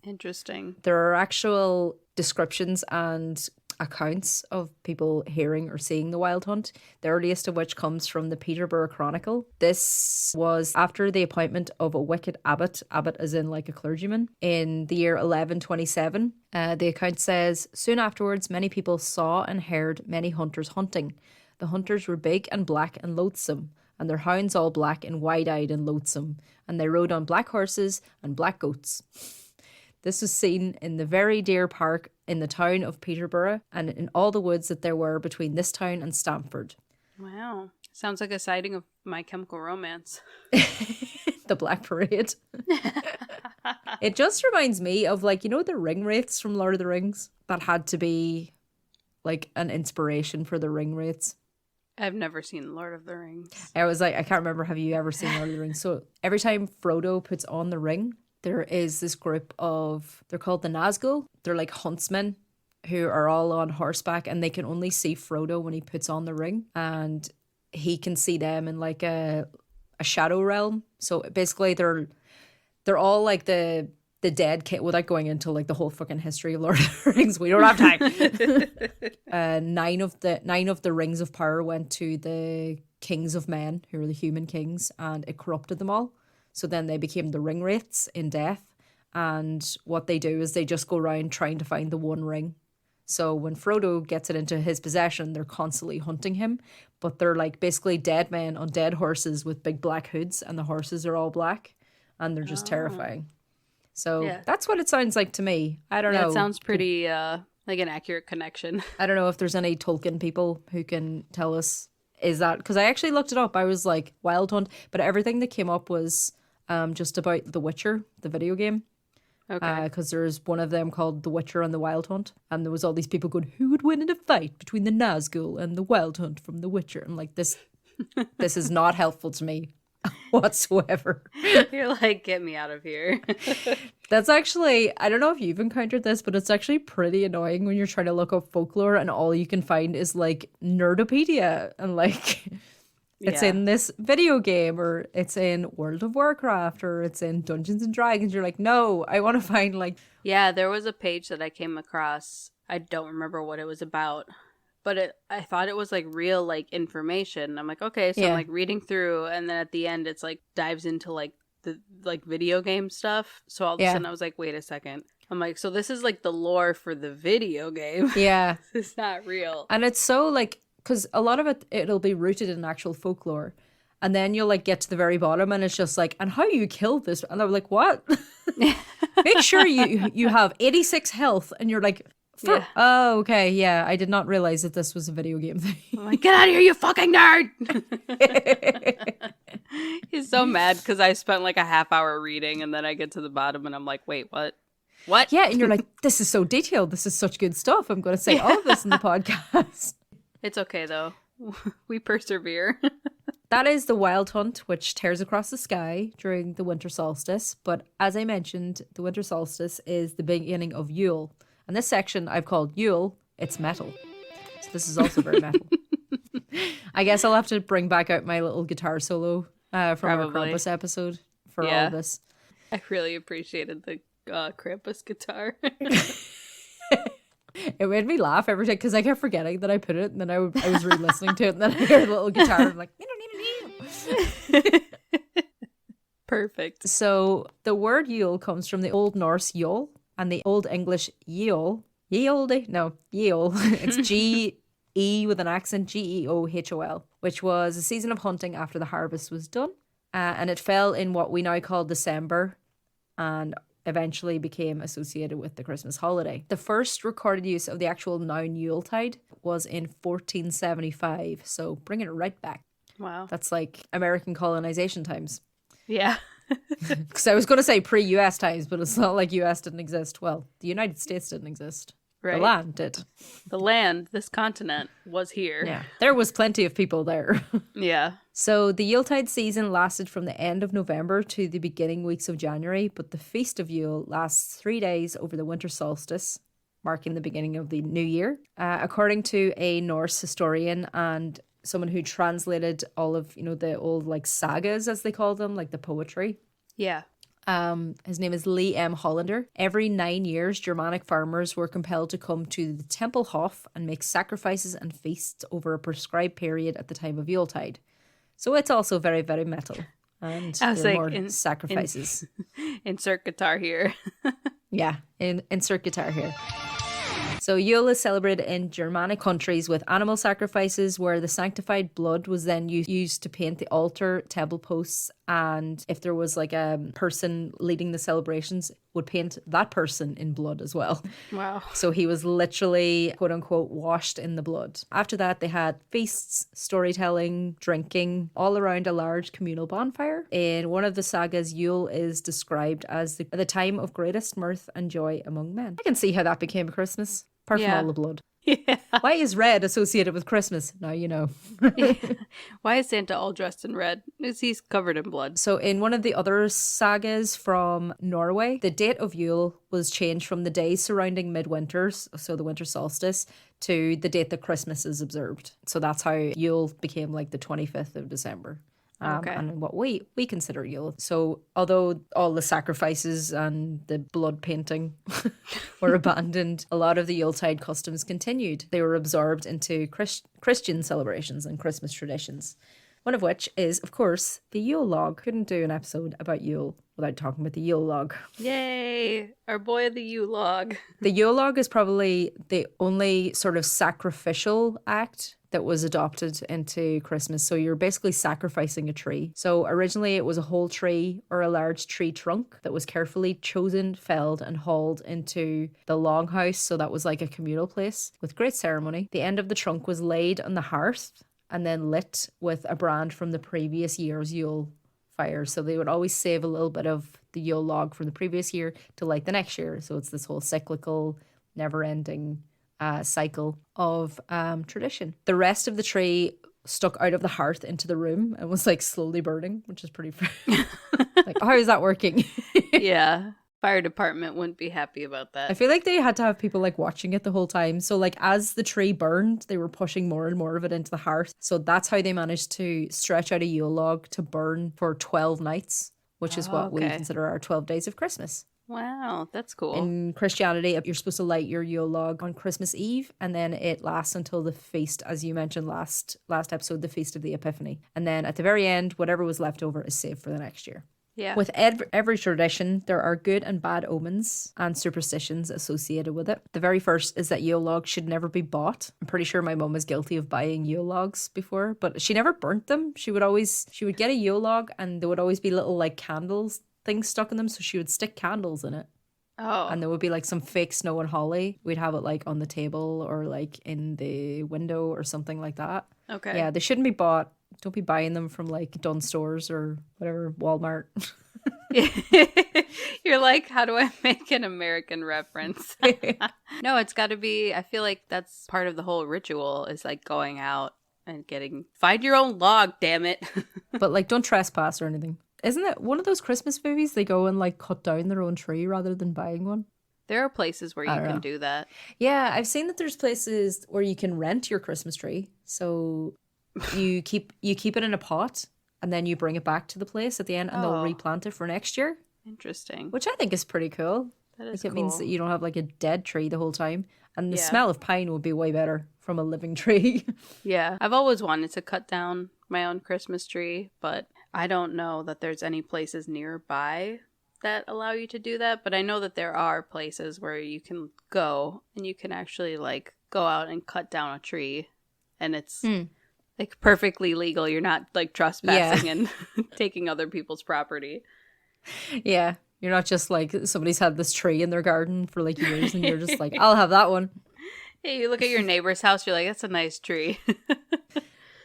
Speaker 1: Interesting.
Speaker 2: There are actual descriptions and accounts of people hearing or seeing the Wild Hunt, the earliest of which comes from the Peterborough Chronicle. This was after the appointment of a wicked abbot as in like a clergyman, in the year 1127. The account says, soon afterwards, many people saw and heard many hunters hunting. The hunters were big and black and loathsome, and their hounds all black and wide-eyed and loathsome, and they rode on black horses and black goats. This was seen in the very deer park in the town of Peterborough and in all the woods that there were between this town and Stamford.
Speaker 1: Wow. Sounds like a sighting of My Chemical Romance.
Speaker 2: The Black Parade. It just reminds me of like, the ring wraiths from Lord of the Rings? That had to be like an inspiration for the ring wraiths.
Speaker 1: I've never seen Lord of the Rings.
Speaker 2: I was like, I can't remember, have you ever seen Lord of the Rings? So every time Frodo puts on the ring, there is this group of, they're called the Nazgul. They're like huntsmen who are all on horseback, and they can only see Frodo when he puts on the ring, and he can see them in like a shadow realm. So basically they're all like the dead king, without going into like the whole fucking history of Lord of the Rings. We don't have time. 9 of the rings of power went to the kings of men, who are the human kings, and it corrupted them all. So then they became the ring wraiths in death. And what they do is they just go around trying to find the one ring. So when Frodo gets it into his possession, they're constantly hunting him. But they're like basically dead men on dead horses with big black hoods, and the horses are all black. And they're just terrifying. So that's what it sounds like to me. I don't know.
Speaker 1: That sounds pretty like an accurate connection.
Speaker 2: I don't know if there's any Tolkien people who can tell us. Is that, because I actually looked it up. I was like, Wild Hunt. But everything that came up was just about The Witcher, the video game. Okay. Because there's one of them called The Witcher and the Wild Hunt. And there was all these people going, who would win in a fight between the Nazgul and the Wild Hunt from The Witcher? And like, this is not helpful to me whatsoever.
Speaker 1: You're like, get me out of here.
Speaker 2: That's actually, I don't know if you've encountered this, but it's actually pretty annoying when you're trying to look up folklore and all you can find is like Nerdopedia and like it's in this video game, or it's in World of Warcraft, or it's in Dungeons and Dragons. You're like, no, I want to find like...
Speaker 1: Yeah, there was a page that I came across. I don't remember what it was about, but I thought it was like real like information. I'm like, okay, so I'm like reading through, and then at the end it's like dives into like the like video game stuff. So all of a sudden I was like, wait a second. I'm like, so this is like the lore for the video game.
Speaker 2: Yeah.
Speaker 1: It's not real.
Speaker 2: And it's so like, because a lot of it'll be rooted in actual folklore. And then you'll like get to the very bottom and it's just like, and how you killed this? And I'm like, what? Make sure you have 86 health. And you're like, oh, okay. Yeah, I did not realize that this was a video game thing.
Speaker 1: I'm like, get out of here, you fucking nerd. He's so mad because I spent like a half hour reading and then I get to the bottom and I'm like, wait, what? What?
Speaker 2: Yeah, and you're like, this is so detailed. This is such good stuff. I'm going to say all of this in the podcast.
Speaker 1: It's okay, though. We persevere.
Speaker 2: That is the Wild Hunt, which tears across the sky during the Winter Solstice. But as I mentioned, the Winter Solstice is the beginning of Yule. And this section I've called Yule, it's metal. So this is also very metal. I guess I'll have to bring back out my little guitar solo from our
Speaker 1: Probably.
Speaker 2: Krampus episode for all
Speaker 1: Yeah.
Speaker 2: of this.
Speaker 1: I really appreciated the Krampus guitar.
Speaker 2: It made me laugh every time because I kept forgetting that I put it, and then I was re-listening to it, and then I heard the little guitar, and I'm like,
Speaker 1: Perfect.
Speaker 2: So the word Yule comes from the Old Norse Yule and the Old English Yule. Yule? It's G-E with an accent, Geohol, which was a season of hunting after the harvest was done. And it fell in what we now call December and eventually became associated with the Christmas holiday. The first recorded use of the actual noun Yuletide was in 1475, so bringing it right back.
Speaker 1: Wow.
Speaker 2: That's like American colonization times.
Speaker 1: Yeah.
Speaker 2: Because I was going to say pre-US times, but it's not like US didn't exist. Well, the United States didn't exist.
Speaker 1: Right.
Speaker 2: The land did.
Speaker 1: The land, this continent, was here.
Speaker 2: Yeah. There was plenty of people there.
Speaker 1: Yeah.
Speaker 2: So the Yuletide season lasted from the end of November to the beginning weeks of January, but the Feast of Yule lasts 3 days over the Winter Solstice, marking the beginning of the new year. According to a Norse historian and someone who translated all of, the old like sagas, as they call them, like the poetry.
Speaker 1: Yeah.
Speaker 2: His name is Lee M. Hollander. Every 9 years, Germanic farmers were compelled to come to the temple Hof and make sacrifices and feasts over a prescribed period at the time of Yuletide. So it's also very, very metal. And
Speaker 1: I was
Speaker 2: there are
Speaker 1: like,
Speaker 2: more sacrifices.
Speaker 1: Insert guitar here.
Speaker 2: Yeah, insert guitar here. So Yule is celebrated in Germanic countries with animal sacrifices where the sanctified blood was then used to paint the altar, temple posts, and if there was like a person leading the celebrations, would paint that person in blood as well.
Speaker 1: Wow.
Speaker 2: So he was literally, quote unquote, washed in the blood. After that, they had feasts, storytelling, drinking, all around a large communal bonfire. In one of the sagas, Yule is described as the time of greatest mirth and joy among men. I can see how that became Christmas, apart from all the blood.
Speaker 1: Yeah.
Speaker 2: Why is red associated with Christmas? Now you know.
Speaker 1: Why is Santa all dressed in red? Because he's covered in blood.
Speaker 2: So in one of the other sagas from Norway, the date of Yule was changed from the days surrounding midwinter, so the winter solstice, to the date that Christmas is observed. So that's how Yule became like the 25th of December.
Speaker 1: Okay.
Speaker 2: And what we consider Yule. So although all the sacrifices and the blood painting were abandoned, a lot of the Yuletide customs continued. They were absorbed into Christian celebrations and Christmas traditions. One of which is, of course, the Yule log. Couldn't do an episode about Yule without talking about the Yule log.
Speaker 1: Yay! Our boy the Yule log.
Speaker 2: The Yule log is probably the only sort of sacrificial act that was adopted into Christmas. So you're basically sacrificing a tree. So originally it was a whole tree or a large tree trunk that was carefully chosen, felled and hauled into the longhouse. So that was like a communal place with great ceremony. The end of the trunk was laid on the hearth and then lit with a brand from the previous year's Yule fire. So they would always save a little bit of the Yule log from the previous year to light the next year. So it's this whole cyclical, never-ending cycle of tradition. The rest of the tree stuck out of the hearth into the room and was like slowly burning, which is pretty like, how is that working?
Speaker 1: Yeah. Fire department wouldn't be happy about that.
Speaker 2: I feel like they had to have people like watching it the whole time. So like as the tree burned, they were pushing more and more of it into the hearth. So that's how they managed to stretch out a Yule log to burn for 12 nights, which is what we consider our 12 days of Christmas.
Speaker 1: Wow, that's cool.
Speaker 2: In Christianity, you're supposed to light your Yule log on Christmas Eve, and then it lasts until the feast, as you mentioned last episode, the Feast of the Epiphany. And then at the very end, whatever was left over is saved for the next year.
Speaker 1: Yeah.
Speaker 2: With every tradition, there are good and bad omens and superstitions associated with it. The very first is that Yule logs should never be bought. I'm pretty sure my mum was guilty of buying Yule logs before, but she never burnt them. She would get a Yule log and there would always be little like candles things stuck in them, so she would stick candles in it.
Speaker 1: Oh.
Speaker 2: And there would be like some fake snow and holly. We'd have it like on the table or like in the window or something like that.
Speaker 1: Okay.
Speaker 2: Yeah, they shouldn't be bought. Don't be buying them from like Dunn Stores or whatever, Walmart.
Speaker 1: You're like, how do I make an American reference? No, it's got to be, I feel like that's part of the whole ritual is like going out and find your own log, damn it.
Speaker 2: But like don't trespass or anything. Isn't it one of those Christmas movies they go and like cut down their own tree rather than buying one?
Speaker 1: There are places where
Speaker 2: I
Speaker 1: you
Speaker 2: don't
Speaker 1: can
Speaker 2: know.
Speaker 1: do that.
Speaker 2: Yeah, I've seen that there's places where you can rent your Christmas tree. So you keep it in a pot and then you bring it back to the place at the end and they'll
Speaker 1: Oh,
Speaker 2: replant it for next year,
Speaker 1: interesting.
Speaker 2: which I think is pretty cool.
Speaker 1: That is
Speaker 2: Like it means
Speaker 1: cool.
Speaker 2: that you don't have like a dead tree the whole time. And the
Speaker 1: Yeah.
Speaker 2: smell of pine would be way better from a living tree.
Speaker 1: Yeah. I've always wanted to cut down my own Christmas tree, but I don't know that there's any places nearby that allow you to do that. But I know that there are places where you can go and you can actually like go out and cut down a tree and it's like perfectly legal. You're not like trespassing and taking other people's property.
Speaker 2: Yeah. You're not just like somebody's had this tree in their garden for like years and you're just like, I'll have that one.
Speaker 1: Hey, you look at your neighbor's house, you're like, that's a nice tree.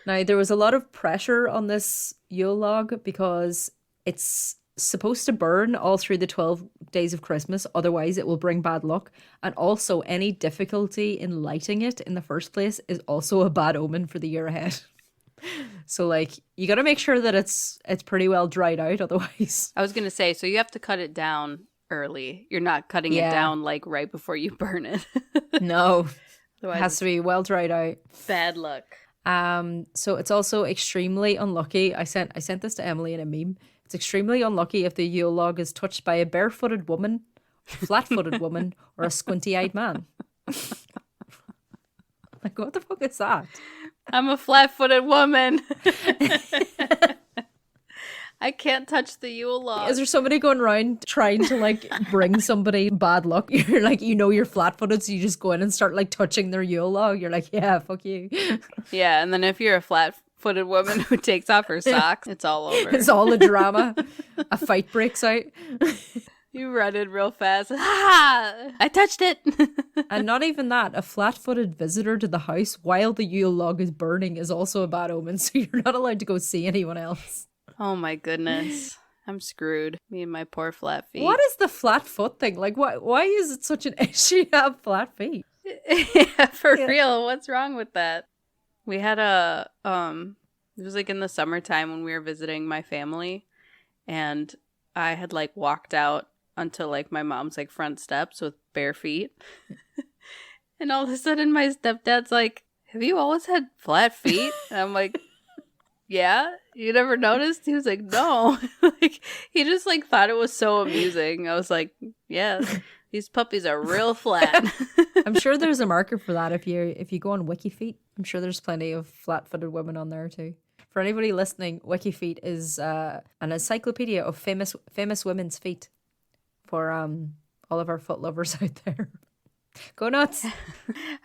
Speaker 2: Now, there was a lot of pressure on this Yule log because it's supposed to burn all through the 12 days of Christmas. Otherwise, it will bring bad luck. And also, any difficulty in lighting it in the first place is also a bad omen for the year ahead. So, like, you got to make sure that it's pretty well dried out. Otherwise,
Speaker 1: I was going to say, so you have to cut it down early. You're not cutting it down like right before you burn it.
Speaker 2: no, it
Speaker 1: Otherwise,
Speaker 2: has to be well dried out.
Speaker 1: bad luck.
Speaker 2: So it's also extremely unlucky. I sent this to Emily in a meme. It's extremely unlucky if the Yule log is touched by a barefooted woman, flat-footed woman, or a squinty-eyed man. Like, what the fuck is that?
Speaker 1: I'm a flat-footed woman. I can't touch the Yule log.
Speaker 2: Is there somebody going around trying to like bring somebody bad luck? You're like, you're flat-footed, so you just go in and start like touching their Yule log. You're like, yeah, fuck you.
Speaker 1: Yeah, and then if you're a flat-footed woman who takes off her socks, it's all over.
Speaker 2: It's all a drama. A fight breaks out.
Speaker 1: You run in real fast. Ah! I touched it.
Speaker 2: And not even that, a flat-footed visitor to the house while the Yule log is burning is also a bad omen, so you're not allowed to go see anyone else.
Speaker 1: Oh my goodness. I'm screwed. Me and my poor flat feet.
Speaker 2: What is the flat foot thing? Like, why is it such an issue to have flat feet?
Speaker 1: Yeah, for real. What's wrong with that? We had it was like in the summertime when we were visiting my family, and I had like walked out onto like my mom's like front steps with bare feet. And all of a sudden my stepdad's like, "Have you always had flat feet?" And I'm like, "Yeah, you never noticed?" He was like, "No." Like he just like thought it was so amusing. I was like, "Yeah, these puppies are real flat."
Speaker 2: I'm sure there's a market for that if you go on WikiFeet. I'm sure there's plenty of flat-footed women on there too. For anybody listening, WikiFeet is an encyclopedia of famous women's feet for all of our foot lovers out there. Go nuts.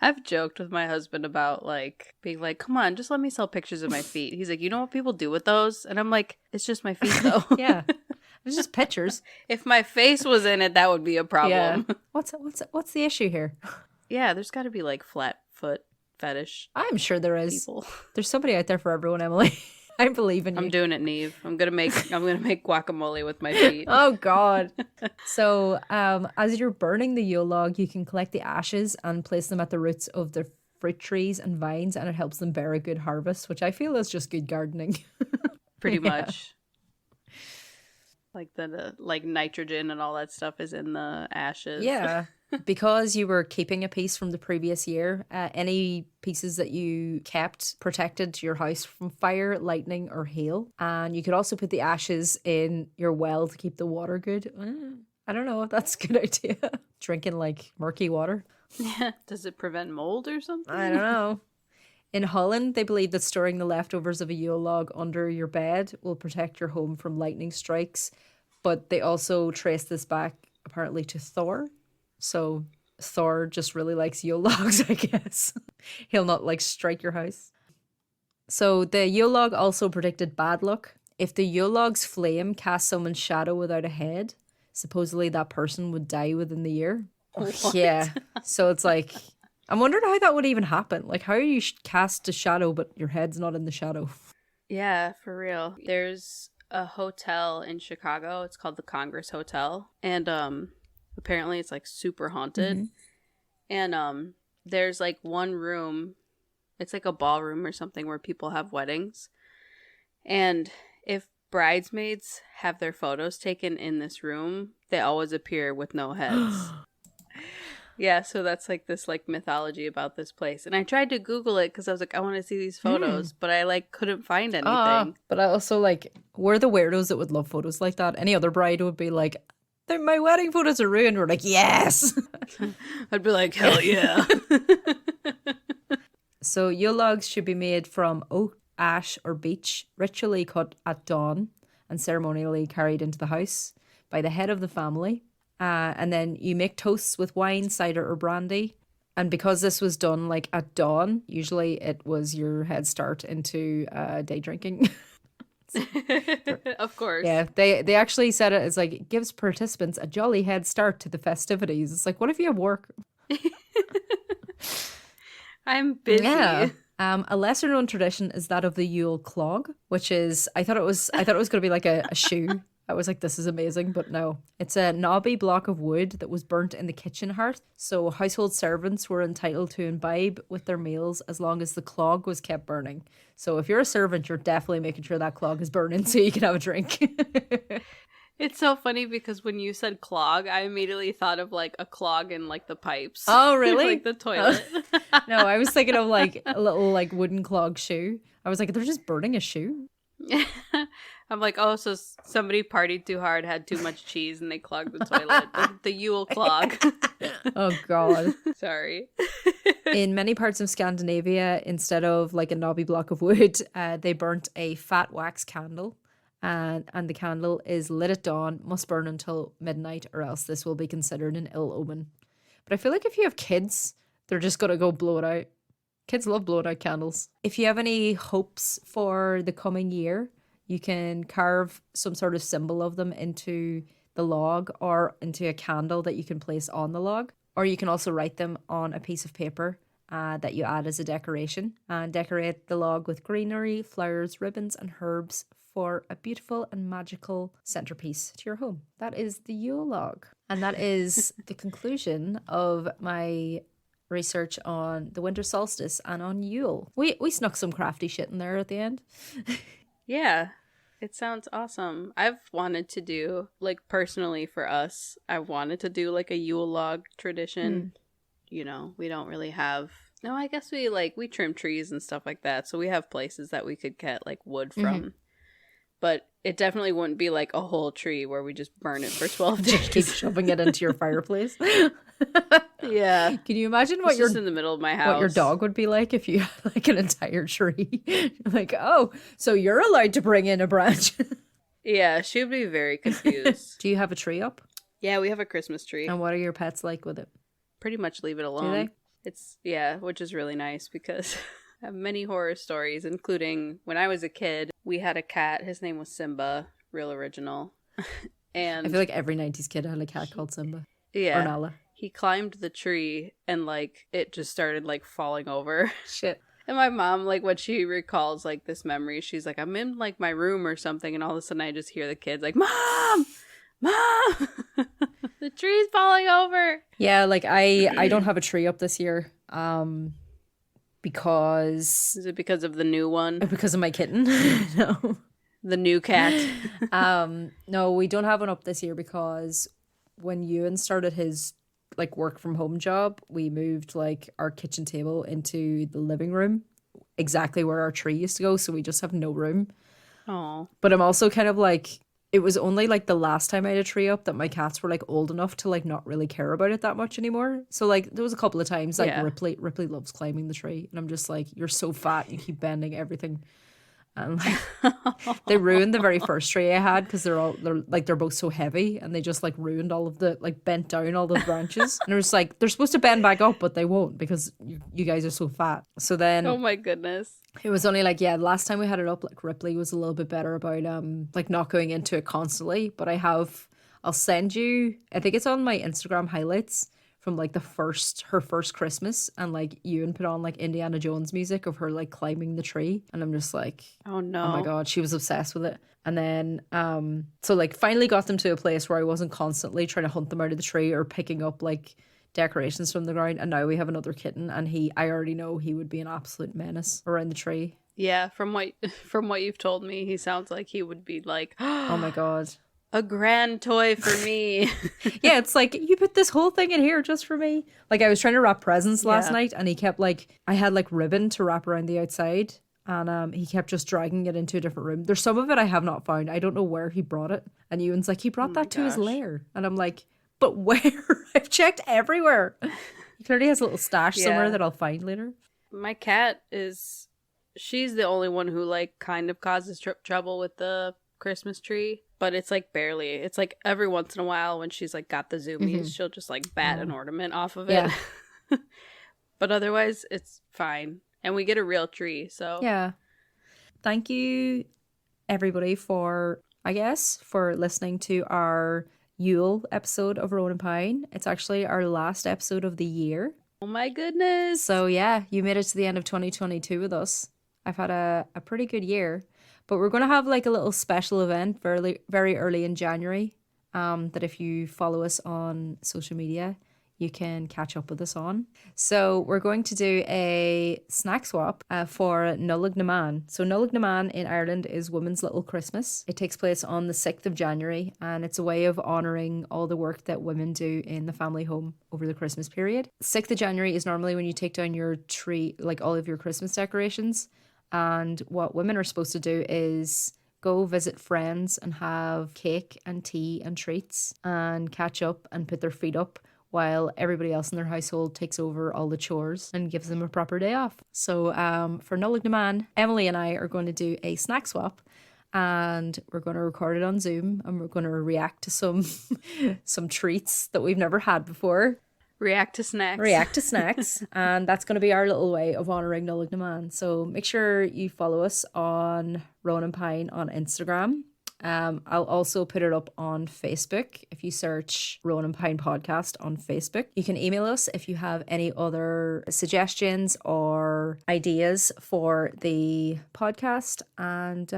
Speaker 1: I've joked with my husband about like being like, "Come on, just let me sell pictures of my feet." He's like, "You know what people do with those?" And I'm like, "It's just my feet though."
Speaker 2: Yeah. It's just pictures.
Speaker 1: If my face was in it, that would be a problem.
Speaker 2: Yeah. What's the issue here?
Speaker 1: Yeah, there's got to be like flat foot fetish
Speaker 2: I'm sure there is.
Speaker 1: people.
Speaker 2: There's somebody out there for everyone, Emily. I believe in you.
Speaker 1: I'm doing it, Niamh. I'm gonna make guacamole with my feet.
Speaker 2: Oh God. So as you're burning the Yule log, you can collect the ashes and place them at the roots of the fruit trees and vines, and it helps them bear a good harvest, which I feel is just good gardening.
Speaker 1: Pretty much. Like the like nitrogen and all that stuff is in the ashes.
Speaker 2: Yeah. Because you were keeping a piece from the previous year, any pieces that you kept protected your house from fire, lightning, or hail. And you could also put the ashes in your well to keep the water good. I don't know if that's a good idea. Drinking like murky water.
Speaker 1: Yeah. Does it prevent mold or something?
Speaker 2: I don't know. In Holland, they believe that storing the leftovers of a Yule log under your bed will protect your home from lightning strikes. But they also trace this back apparently to Thor. So Thor just really likes Yule logs, I guess. He'll not like strike your house. So the Yule log also predicted bad luck. If the Yule log's flame cast someone's shadow without a head, supposedly that person would die within the year.
Speaker 1: What?
Speaker 2: Yeah. So it's like, I'm wondering how that would even happen. Like, how you cast a shadow but your head's not in the shadow?
Speaker 1: Yeah, for real. There's a hotel in Chicago. It's called the Congress Hotel. And apparently it's like super haunted.
Speaker 2: Mm-hmm.
Speaker 1: And there's like one room, it's like a ballroom or something where people have weddings. And if bridesmaids have their photos taken in this room, they always appear with no heads. Yeah, so that's like this like mythology about this place. And I tried to Google it because I was like, I want to see these photos, but I like couldn't find anything.
Speaker 2: But I also like, we're the weirdos that would love photos like that. Any other bride would be like, my wedding photos are ruined. We're like, yes.
Speaker 1: I'd be like, hell yeah.
Speaker 2: So Yule logs should be made from oak, ash, or beech, ritually cut at dawn and ceremonially carried into the house by the head of the family. And then you make toasts with wine, cider, or brandy. And because this was done like at dawn, usually it was your head start into day drinking.
Speaker 1: Of course.
Speaker 2: Yeah, they actually said it as like, it gives participants a jolly head start to the festivities. It's like, what if you have work?
Speaker 1: I'm busy.
Speaker 2: Yeah. A lesser known tradition is that of the Yule clog, which is, I thought it was going to be like a shoe. I was like, this is amazing, but no. It's a knobby block of wood that was burnt in the kitchen hearth. So household servants were entitled to imbibe with their meals as long as the clog was kept burning. So if you're a servant, you're definitely making sure that clog is burning so you can have a drink.
Speaker 1: It's so funny because when you said clog, I immediately thought of like a clog in like the pipes.
Speaker 2: Oh, really?
Speaker 1: Like the toilet.
Speaker 2: No, I was thinking of like a little like wooden clog shoe. I was like, they're just burning a shoe.
Speaker 1: I'm like, oh, so somebody partied too hard, had too much cheese, and they clogged the toilet. The Yule clog.
Speaker 2: Oh, God.
Speaker 1: Sorry.
Speaker 2: In many parts of Scandinavia, instead of like a knobby block of wood, they burnt a fat wax candle. And the candle is lit at dawn, must burn until midnight, or else this will be considered an ill omen. But I feel like if you have kids, they're just going to go blow it out. Kids love blowing out candles. If you have any hopes for the coming year, you can carve some sort of symbol of them into the log or into a candle that you can place on the log. Or you can also write them on a piece of paper that you add as a decoration. And decorate the log with greenery, flowers, ribbons, and herbs for a beautiful and magical centerpiece to your home. That is the Yule log. And that is the conclusion of my research on the winter solstice and on Yule. We snuck some crafty shit in there at the end.
Speaker 1: Yeah, it sounds awesome. I've wanted to do, like, personally for us, I wanted to do like a Yule log tradition. You know, we don't really have, no, I guess we trim trees and stuff like that, so we have places that we could get like wood from. But it definitely wouldn't be like a whole tree where we just burn it for 12 days.
Speaker 2: Just keep shoving it into your fireplace.
Speaker 1: Yeah.
Speaker 2: Can you imagine what
Speaker 1: just in the middle of my house.
Speaker 2: What your dog would be like if you had like an entire tree? Like, oh, so you're allowed to bring in a branch.
Speaker 1: Yeah, she would be very confused.
Speaker 2: Do you have a tree up?
Speaker 1: Yeah, we have a Christmas tree.
Speaker 2: And what are your pets like with it?
Speaker 1: Pretty much leave it alone.
Speaker 2: Do they?
Speaker 1: It's, yeah, which is really nice because I have many horror stories, including when I was a kid, we had a cat. His name was Simba, real original. And
Speaker 2: I feel like every 90s kid had a cat called Simba.
Speaker 1: Yeah.
Speaker 2: Or Nala.
Speaker 1: He climbed the tree and like it just started like falling over.
Speaker 2: Shit.
Speaker 1: And my mom, like when she recalls like this memory, she's like, I'm in like my room or something, and all of a sudden I just hear the kids like, Mom! Mom! The tree's falling over.
Speaker 2: Yeah, like I don't have a tree up this year. Because
Speaker 1: Is it because of the new one?
Speaker 2: Because of my kitten. No.
Speaker 1: The new cat.
Speaker 2: No, we don't have one up this year because when Ewan started his like work from home job, we moved like our kitchen table into the living room, exactly where our tree used to go, so we just have no room.
Speaker 1: Oh.
Speaker 2: But I'm also kind of like, it was only like the last time I had a tree up that my cats were like old enough to like not really care about it that much anymore. So like there was a couple of times like
Speaker 1: Yeah.
Speaker 2: Ripley loves climbing the tree, and I'm just like, you're so fat, you keep bending everything. And like they ruined the very first tree I had because they're both so heavy, and they just like ruined all of the like bent down all the branches. And it was like, they're supposed to bend back up, but they won't because you guys are so fat. So then
Speaker 1: Oh my goodness.
Speaker 2: it was only like, yeah, the last time we had it up, like Ripley was a little bit better about like not going into it constantly. But I'll send you, I think it's on my Instagram highlights from like her first Christmas, and like Ewan put on like Indiana Jones music of her like climbing the tree, and I'm just like,
Speaker 1: Oh no.
Speaker 2: oh my god, she was obsessed with it. And then so like finally got them to a place where I wasn't constantly trying to hunt them out of the tree or picking up like decorations from the ground. And now we have another kitten, and I already know he would be an absolute menace around the tree.
Speaker 1: Yeah, from what you've told me, he sounds like he would be like,
Speaker 2: Oh my god.
Speaker 1: a grand toy for me.
Speaker 2: Yeah, it's like, you put this whole thing in here just for me. Like, I was trying to wrap presents last night, and he kept like, I had like ribbon to wrap around the outside, and he kept just dragging it into a different room. There's some of it I have not found. I don't know where he brought it. And Ewan's like, he brought that to his lair. And I'm like, but where? I've checked everywhere. He clearly has a little stash somewhere that I'll find later.
Speaker 1: My cat she's the only one who like kind of causes trouble with the Christmas tree, but it's like barely. It's like every once in a while when she's like got the zoomies, she'll just like bat an ornament off of it. Yeah. But otherwise it's fine. And we get a real tree, so.
Speaker 2: Yeah. Thank you everybody for listening to our Yule episode of Rowan and Pine. It's actually our last episode of the year.
Speaker 1: Oh my goodness.
Speaker 2: So yeah, you made it to the end of 2022 with us. I've had a pretty good year. But we're going to have like a little special event very early in January that if you follow us on social media, you can catch up with us on. So we're going to do a snack swap for Nullag na Man. So Nullag na Man in Ireland is Women's Little Christmas. It takes place on the 6th of January, and it's a way of honouring all the work that women do in the family home over the Christmas period. 6th of January is normally when you take down your tree, like all of your Christmas decorations. And what women are supposed to do is go visit friends and have cake and tea and treats and catch up and put their feet up while everybody else in their household takes over all the chores and gives them a proper day off. So for Nullag na Man, Emily and I are going to do a snack swap, and we're going to record it on Zoom, and we're going to react to some treats that we've never had before.
Speaker 1: React to snacks. And that's going to be our little way of honouring Nullag na Man. So make sure you follow us on Rowan and Pine on Instagram. I'll also put it up on Facebook. If you search Rowan and Pine Podcast on Facebook, you can email us if you have any other suggestions or ideas for the podcast. And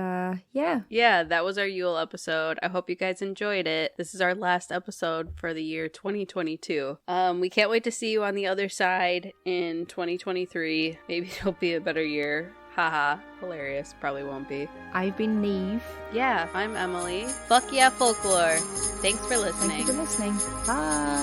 Speaker 1: yeah, that was our Yule episode. I hope you guys enjoyed it. This is our last episode for the year 2022. We can't wait to see you on the other side in 2023. Maybe it'll be a better year. Haha, hilarious. Probably won't be.
Speaker 2: I've been Niamh.
Speaker 1: Yeah, I'm Emily. Fuck yeah, Folklore. Thanks for listening.
Speaker 2: Thank you for listening. Bye.